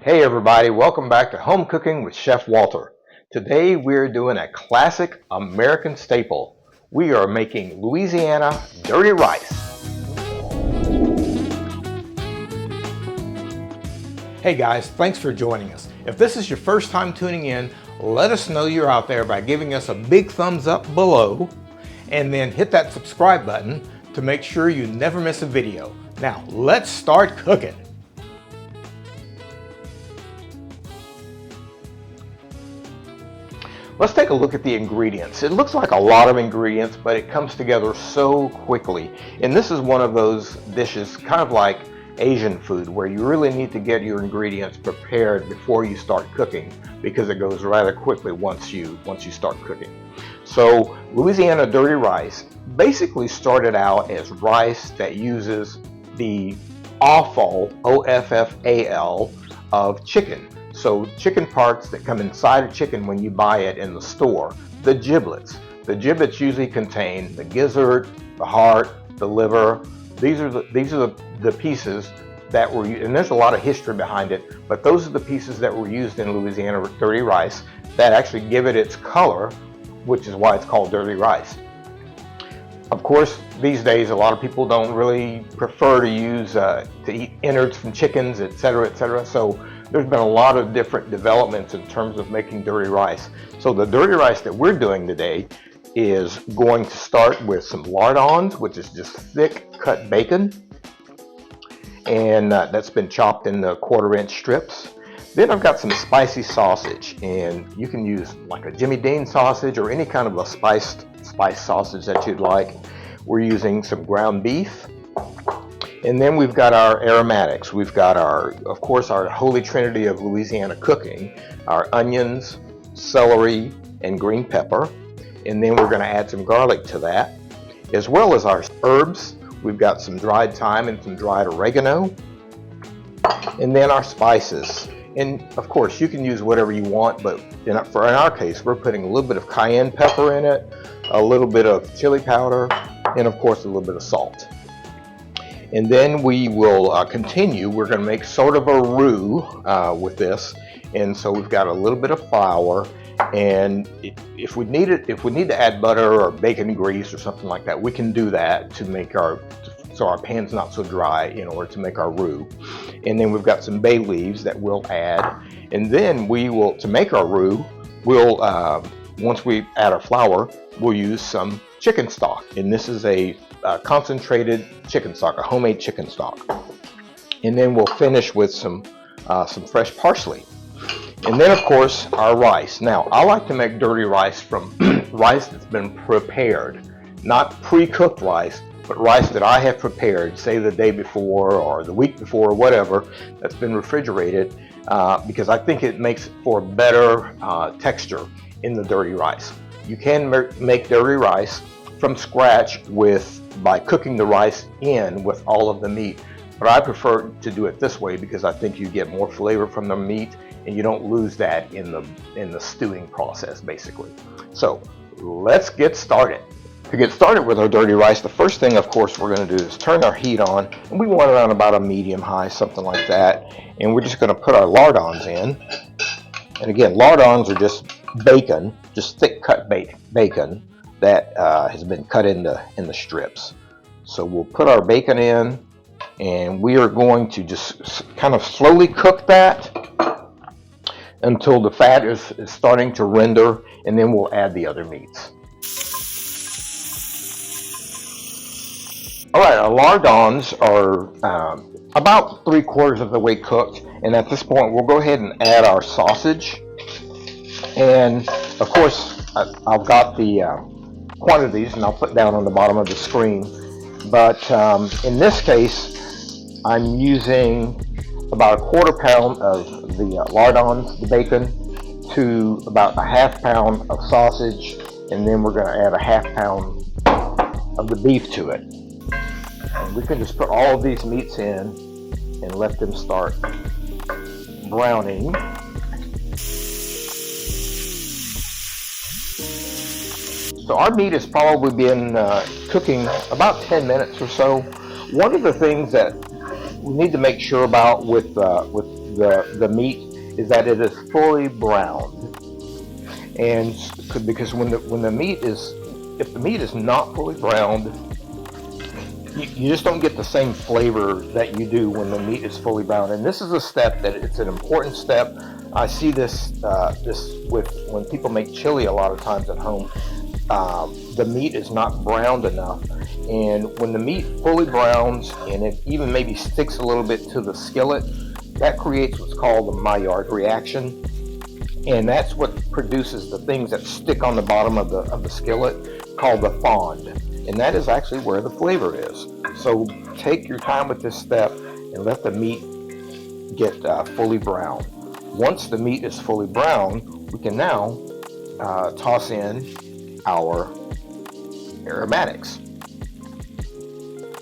Hey everybody, welcome back to Home Cooking with Chef Walter. Today we're doing a classic American staple. We are making Louisiana Dirty Rice. Hey guys, thanks for joining us. If this is your first time tuning in, let us know you're out there by giving us a big thumbs up below and then hit that subscribe button to make sure you never miss a video. Now let's start cooking. Let's take a look at the ingredients. It looks like a lot of ingredients, but it comes together so quickly. And this is one of those dishes, kind of like Asian food, where you really need to get your ingredients prepared before you start cooking, because it goes rather quickly once you start cooking. So Louisiana Dirty Rice basically started out as rice that uses the offal, O-F-F-A-L, of chicken. So chicken parts that come inside a chicken when you buy it in the store, the giblets. The giblets usually contain the gizzard, the heart, the liver. These are the pieces that were, and there's a lot of history behind it, but those are the pieces that were used in Louisiana Dirty Rice that actually give it its color, which is why it's called dirty rice. Of course, these days a lot of people don't really prefer to use to eat innards from chickens, etc., etc. So there's been a lot of different developments in terms of making dirty rice. So the dirty rice that we're doing today is going to start with some lardons, which is just thick cut bacon, and that's been chopped into 1/4-inch strips. Then I've got some spicy sausage, and you can use like a Jimmy Dean sausage or any kind of a spice sausage that you'd like. We're using some ground beef. And then we've got our aromatics. We've got of course, our holy trinity of Louisiana cooking, our onions, celery, and green pepper. And then we're going to add some garlic to that, as well as our herbs. We've got some dried thyme and some dried oregano. And then our spices. And of course, you can use whatever you want, but in our case, we're putting a little bit of cayenne pepper in it, a little bit of chili powder, and of course, a little bit of salt. And then we will continue. We're going to make sort of a roux with this, and so we've got a little bit of flour. And if we need to add butter or bacon grease or something like that, we can do that to make so our pan's not so dry in order to make our roux. And then we've got some bay leaves that we'll add. And then to make our roux, we'll once we add our flour, we'll use some chicken stock. And this is a concentrated chicken stock, a homemade chicken stock. And then we'll finish with some fresh parsley. And then of course our rice. Now I like to make dirty rice from rice that's been prepared, not pre-cooked rice, but rice that I have prepared, say the day before or the week before or whatever, that's been refrigerated, because I think it makes for better texture in the dirty rice. You can make dirty rice from scratch by cooking the rice in with all of the meat, but I prefer to do it this way because I think you get more flavor from the meat and you don't lose that in the stewing process, basically. So let's get started. To get started with our dirty rice, the first thing, of course, we're going to do is turn our heat on, and we want it on about a medium-high, something like that. And we're just going to put our lardons in. And again, lardons are just bacon, just thick-cut bacon that has been cut into strips. So we'll put our bacon in, and we are going to just kind of slowly cook that until the fat is starting to render, and then we'll add the other meats. All right, our lardons are about 3/4 of the way cooked, and at this point we'll go ahead and add our sausage. And of course I've got the quantities, and I'll put down on the bottom of the screen, but in this case I'm using about 1/4 pound of the lardons, the bacon, to about a 1/2 pound of sausage, and then we're going to add a 1/2 pound of the beef to it. And we can just put all of these meats in and let them start browning. So our meat has probably been cooking about 10 minutes or so. One of the things that we need to make sure about with the meat is that it is fully browned. And because when the meat is, if the meat is not fully browned, you just don't get the same flavor that you do when the meat is fully browned. And this is a step that it's an important step. I see this with when people make chili a lot of times at home. The meat is not browned enough, and when the meat fully browns and it even maybe sticks a little bit to the skillet, that creates what's called the Maillard reaction, and that's what produces the things that stick on the bottom of the skillet called the fond, and that is actually where the flavor is. So take your time with this step and let the meat get fully brown. Once the meat is fully brown, we can now toss in our aromatics,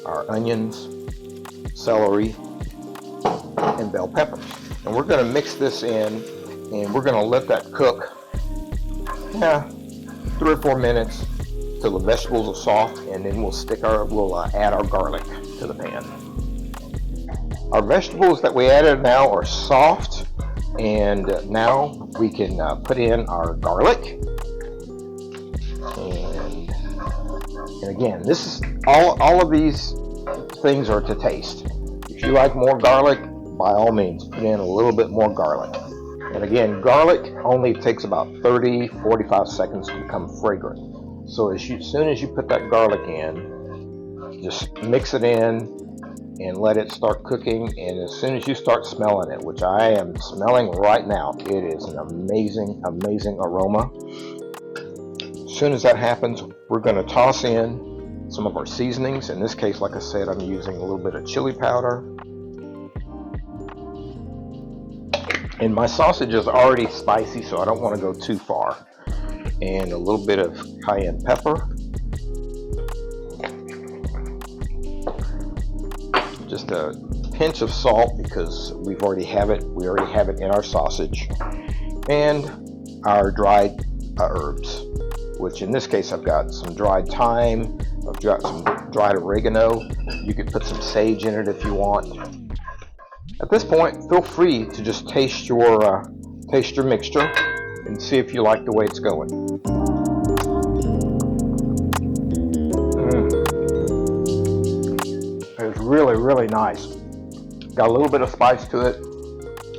our onions, celery, and bell peppers. And we're going to mix this in, and we're going to let that cook 3 or 4 minutes till the vegetables are soft, and then we'll add our garlic to the pan. Our vegetables that we added now are soft, and now we can put in our garlic. And again, this is all of these things are to taste. If you like more garlic, by all means, put in a little bit more garlic. And again, garlic only takes about 30-45 seconds to become fragrant. So as soon as you put that garlic in, just mix it in and let it start cooking. And as soon as you start smelling it, which I am smelling right now, it is an amazing, amazing aroma. As soon as that happens, we're going to toss in some of our seasonings. In this case, like I said, I'm using a little bit of chili powder. And my sausage is already spicy, so I don't want to go too far. And a little bit of cayenne pepper. Just a pinch of salt because we already have it in our sausage. And our dried herbs, which in this case I've got some dried thyme, I've got some dried oregano. You could put some sage in it if you want. At this point, feel free to just taste your mixture and see if you like the way it's going. It's really, really nice. Got a little bit of spice to it,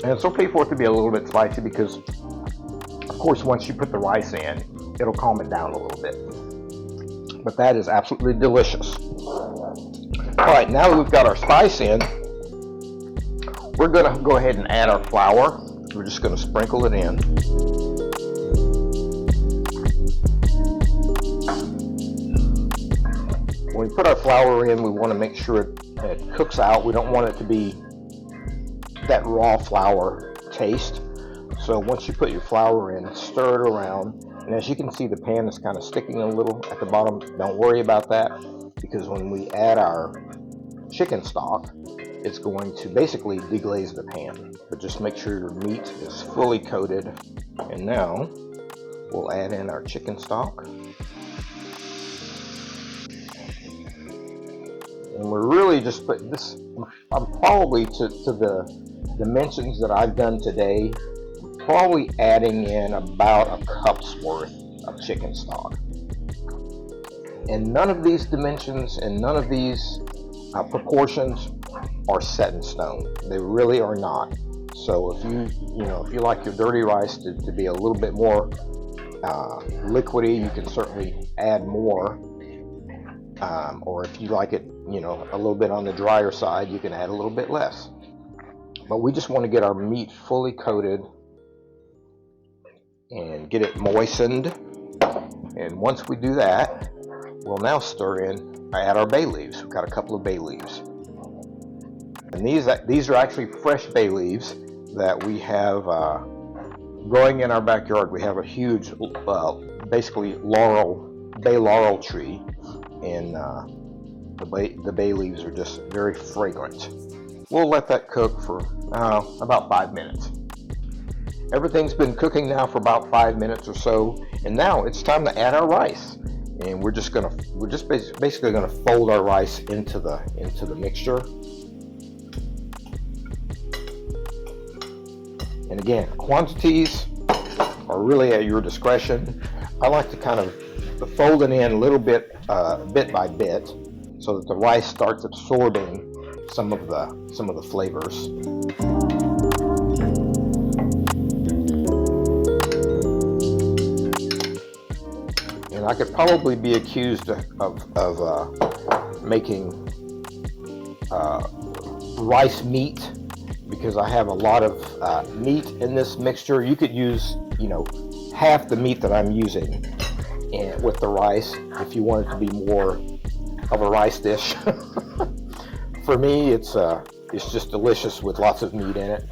and it's okay for it to be a little bit spicy because, of course, once you put the rice in, it'll calm it down a little bit. But that is absolutely delicious. All right, now that we've got our spice in, we're going to go ahead and add our flour. We're just going to sprinkle it in. When we put our flour in, we want to make sure it cooks out. We don't want it to be that raw flour taste. So once you put your flour in, stir it around. And as you can see, the pan is kind of sticking a little at the bottom. Don't worry about that, because when we add our chicken stock, it's going to basically deglaze the pan. But just make sure your meat is fully coated. And now we'll add in our chicken stock. And we're really just putting this, I'm probably to the dimensions that I've done today, probably adding in about a cup's worth of chicken stock. And none of these dimensions and none of these proportions are set in stone. They really are not. So if you like your dirty rice to be a little bit more liquidy, you can certainly add more. Or if you like it, a little bit on the drier side, you can add a little bit less. But we just want to get our meat fully coated and get it moistened. And once we do that, we'll now add our bay leaves. We've got a couple of bay leaves. And these are actually fresh bay leaves that we have growing in our backyard. We have a huge, basically bay laurel tree, and the bay leaves are just very fragrant. We'll let that cook for about 5 minutes. Everything's been cooking now for about 5 minutes or so, and now it's time to add our rice. And we're just basically gonna fold our rice into the mixture. And again, quantities are really at your discretion. I like to kind of fold it in a little bit, bit by bit, so that the rice starts absorbing some of the flavors. And I could probably be accused of making rice meat, because I have a lot of meat in this mixture. You could use, half the meat that I'm using with the rice if you want it to be more of a rice dish. For me, it's just delicious with lots of meat in it.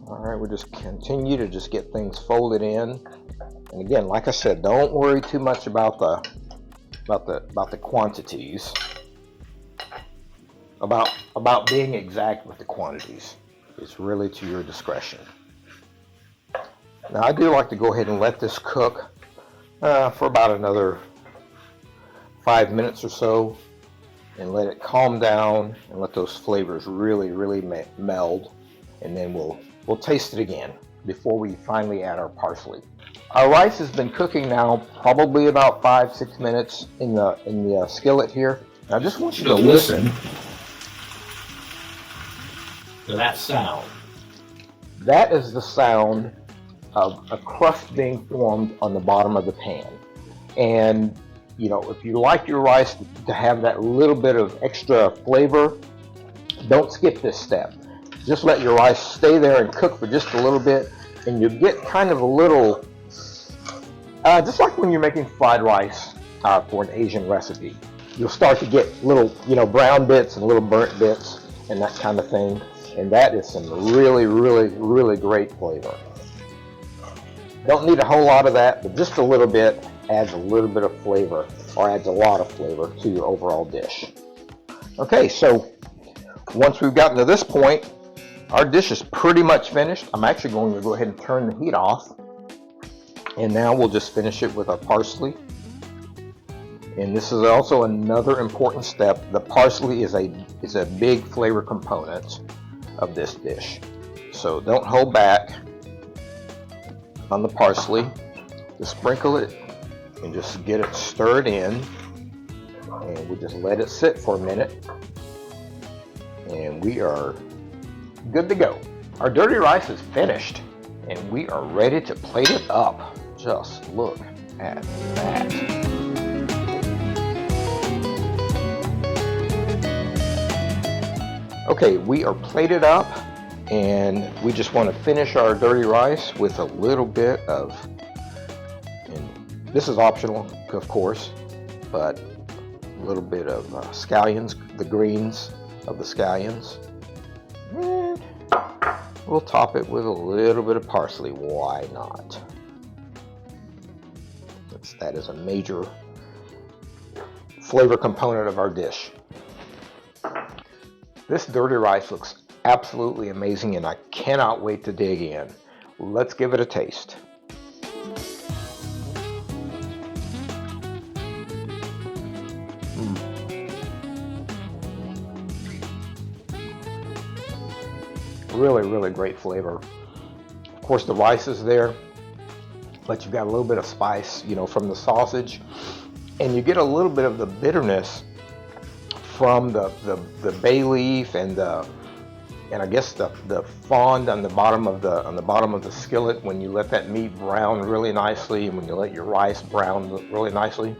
All right, we'll just continue to just get things folded in. And again, like I said, don't worry too much about the quantities. About being exact with the quantities. It's really to your discretion. Now, I do like to go ahead and let this cook for about another 5 minutes or so, and let it calm down and let those flavors really meld, and then we'll taste it again before we finally add our parsley. Our rice has been cooking now probably about 5-6 minutes in the skillet here. And I just want you to listen to that sound. That is the sound of a crust being formed on the bottom of the pan. And if you like your rice to have that little bit of extra flavor, don't skip this step. Just let your rice stay there and cook for just a little bit, and you get kind of a little, just like when you're making fried rice for an Asian recipe. You'll start to get little, brown bits and little burnt bits and that kind of thing. And that is some really great flavor. Don't need a whole lot of that, but just a little bit adds a little bit of flavor, or adds a lot of flavor to your overall dish. Okay, so once we've gotten to this point, our dish is pretty much finished. I'm actually going to go ahead and turn the heat off. And now we'll just finish it with our parsley. And this is also another important step. The parsley is a big flavor component of this dish. So don't hold back on the parsley. Just sprinkle it and just get it stirred in, and we just let it sit for a minute, and we are good to go. Our dirty rice is finished, and we are ready to plate it up. Just look at that. Okay, we are plated up, and we just want to finish our dirty rice with a little bit of, and this is optional, of course, but a little bit of scallions, the greens of the scallions. And we'll top it with a little bit of parsley. Why not? That is a major flavor component of our dish. This dirty rice looks absolutely amazing, and I cannot wait to dig in. Let's give it a taste. Really great flavor. Of course, the rice is there, but you've got a little bit of spice, from the sausage, and you get a little bit of the bitterness from the bay leaf and I guess the fond on the bottom of the skillet when you let that meat brown really nicely, and when you let your rice brown really nicely.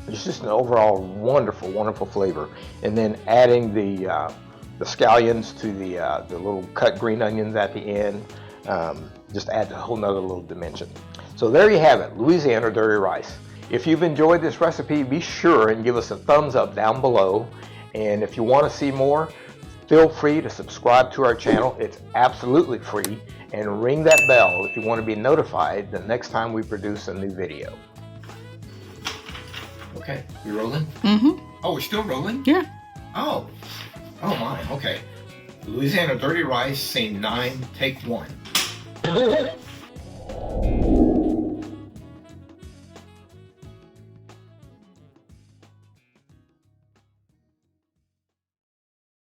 It's just an overall wonderful flavor. And then adding the scallions to the little cut green onions at the end just adds a whole nother little dimension. So there you have it, Louisiana dirty rice. If you've enjoyed this recipe, be sure and give us a thumbs up down below. And if you want to see more, feel free to subscribe to our channel. It's absolutely free. And ring that bell if you want to be notified the next time we produce a new video. Okay, you rolling? Mm-hmm. Oh, we're still rolling? Yeah. Oh my, okay. Louisiana dirty rice, scene 9, take 1.